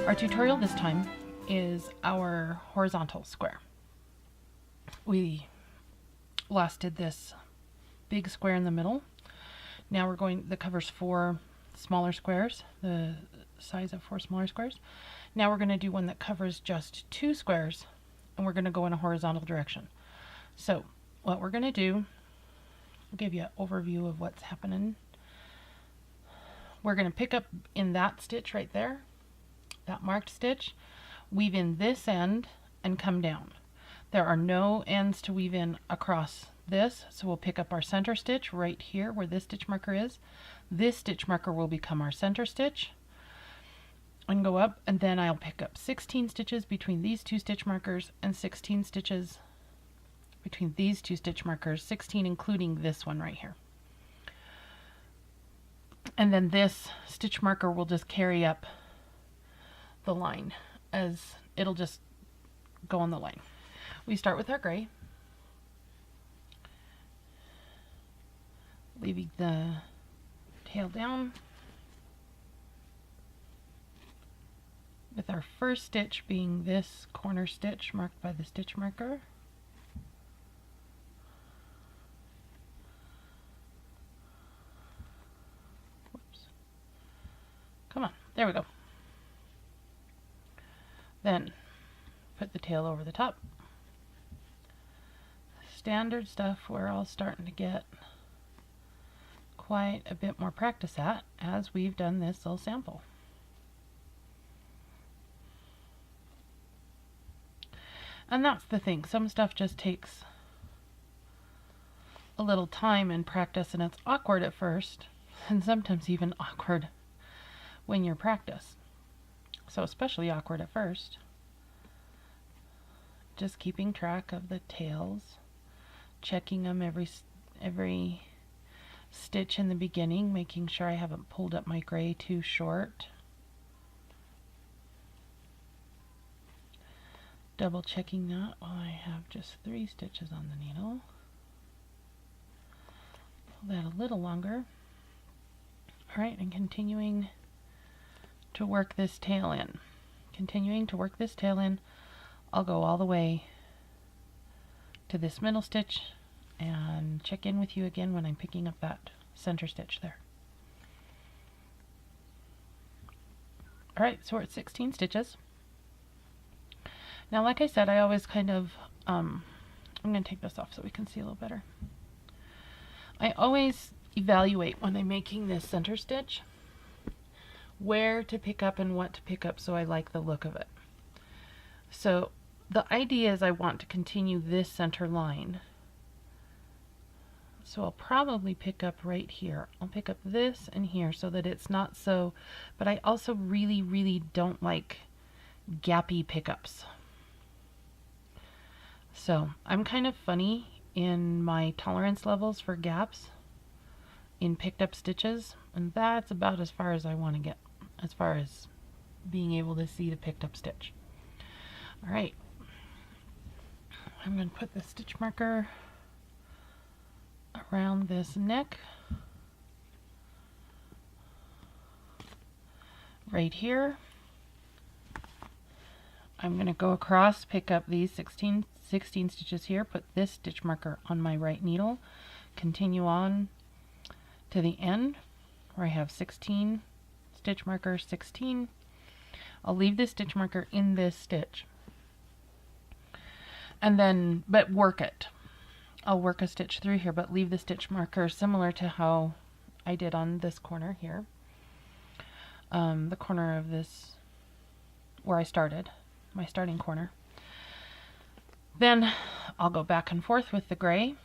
Our tutorial this time is our horizontal square. We last did this big square in the middle. Now we're going, that covers 4 smaller squares, the size of 4 smaller squares. Now we're going to do one that covers just 2 squares, and we're going to go in a horizontal direction. So what we're going to do, I'll give you an overview of what's happening. We're going to pick up in that stitch right there, that marked stitch, weave in this end and come down. There are no ends to weave in across this, so we'll pick up our center stitch right here where this stitch marker is. This stitch marker will become our center stitch and go up, and then I'll pick up 16 stitches between these 2 stitch markers and 16 stitches between these 2 stitch markers, 16 including this one right here. And then this stitch marker will just carry up the line, as it'll just go on the line. We start with our gray, leaving the tail down, with our first stitch being this corner stitch marked by the stitch marker. Whoops. Come on, there we go. Then put the tail over the top. Standard stuff we're all starting to get quite a bit more practice at as we've done this little sample. And that's the thing, some stuff just takes a little time and practice, and it's awkward at first, and sometimes even awkward when you're practice. So especially awkward at first. Just keeping track of the tails, checking them every stitch in the beginning, making sure I haven't pulled up my gray too short. Double checking that while I have just 3 stitches on the needle. Pull that a little longer. Alright, and continuing to work this tail in. Continuing to work this tail in, I'll go all the way to this middle stitch and check in with you again when I'm picking up that center stitch there. Alright, so we're at 16 stitches. Now, like I said, I always kind of, I'm going to take this off so we can see a little better. I always evaluate when I'm making this center stitch where to pick up and what to pick up, so I like the look of it. So the idea is I want to continue this center line. So I'll probably pick up right here. I'll pick up this and here so that it's not so, but I also really don't like gappy pickups. So I'm kind of funny in my tolerance levels for gaps in picked up stitches, and that's about as far as I want to get as far as being able to see the picked up stitch. Alright, I'm going to put the stitch marker around this neck right here. I'm going to go across, pick up these 16 stitches here, put this stitch marker on my right needle, continue on to the end where I have 16 stitch marker 16. I'll leave this stitch marker in this stitch and then but work it. I'll work a stitch through here but leave the stitch marker similar to how I did on this corner here, the corner of this where I started, my starting corner. Then I'll go back and forth with the gray,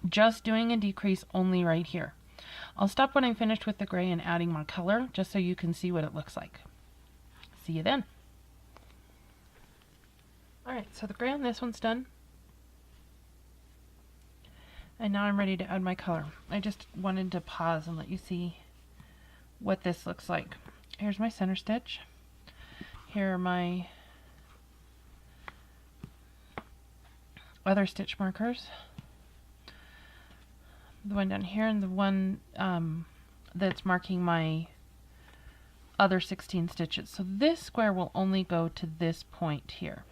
just doing a decrease only right here. I'll stop when I'm finished with the gray and adding my color, just so you can see what it looks like. See you then. Alright, so the gray on this one's done. And now I'm ready to add my color. I just wanted to pause and let you see what this looks like. Here's my center stitch. Here are my other stitch markers. The one down here and the one that's marking my other 16 stitches. So this square will only go to this point here.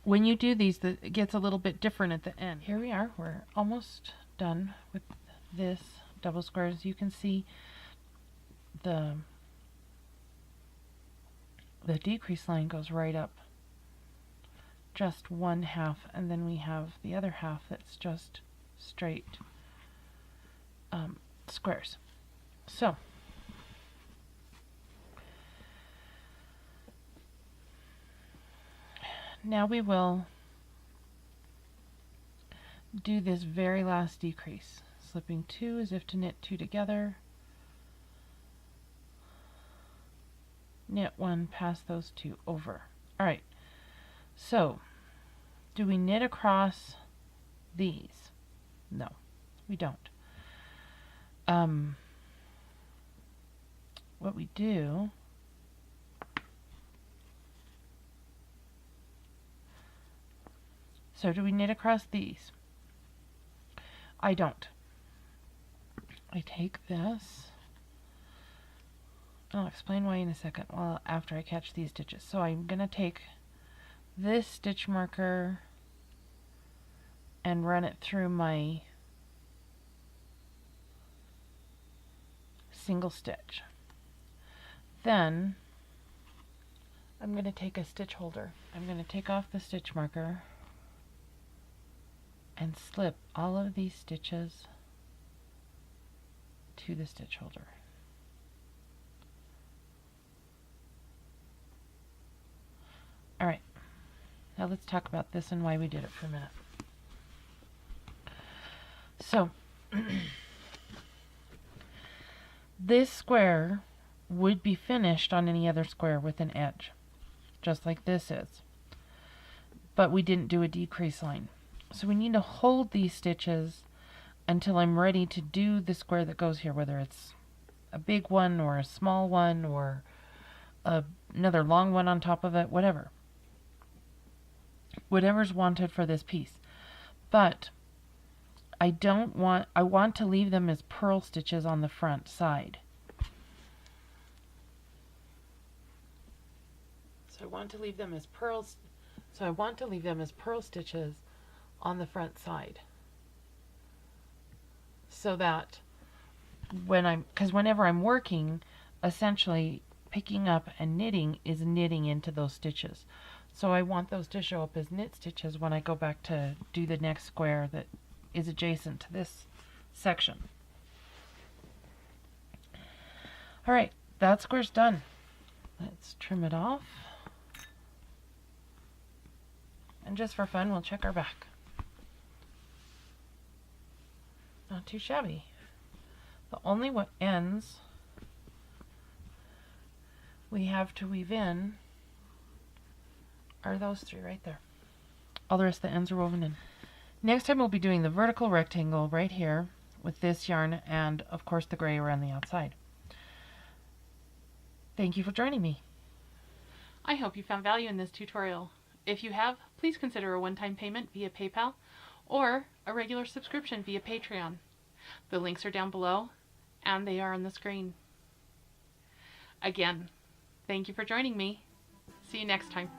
When you do these, it gets a little bit different at the end. Here we are. We're almost done with this double square. As you can see, the decrease line goes right up just 1/2, and then we have the other half that's just straight squares. So now we will do this very last decrease, slipping 2 as if to knit 2 together, knit 1, pass those 2 over. Alright, so do we knit across these? No, we don't. What we do So do we knit across these? I don't. I take this. I'll explain why in a second, well, after I catch these stitches. So I'm going to take this stitch marker and run it through my single stitch. Then I'm going to take a stitch holder. I'm going to take off the stitch marker and slip all of these stitches to the stitch holder. Alright, now let's talk about this and why we did it for a minute. So, this square would be finished on any other square with an edge, just like this is. But we didn't do a decrease line. So we need to hold these stitches until I'm ready to do the square that goes here, whether it's a big one or a small one or another long one on top of it, whatever. Whatever's wanted for this piece. But I want to leave them as purl stitches on the front side. So I want to leave them as purl stitches on the front side. So that whenever I'm working, essentially picking up and knitting is knitting into those stitches. So I want those to show up as knit stitches when I go back to do the next square that is adjacent to this section. Alright, that square's done. Let's trim it off. And just for fun, we'll check our back. Not too shabby. The only ends we have to weave in are those 3 right there. All the rest of the ends are woven in. Next time we'll be doing the vertical rectangle right here with this yarn and of course the gray around the outside. Thank you for joining me. I hope you found value in this tutorial. If you have, please consider a one-time payment via PayPal or a regular subscription via Patreon. The links are down below and they are on the screen. Again, thank you for joining me. See you next time.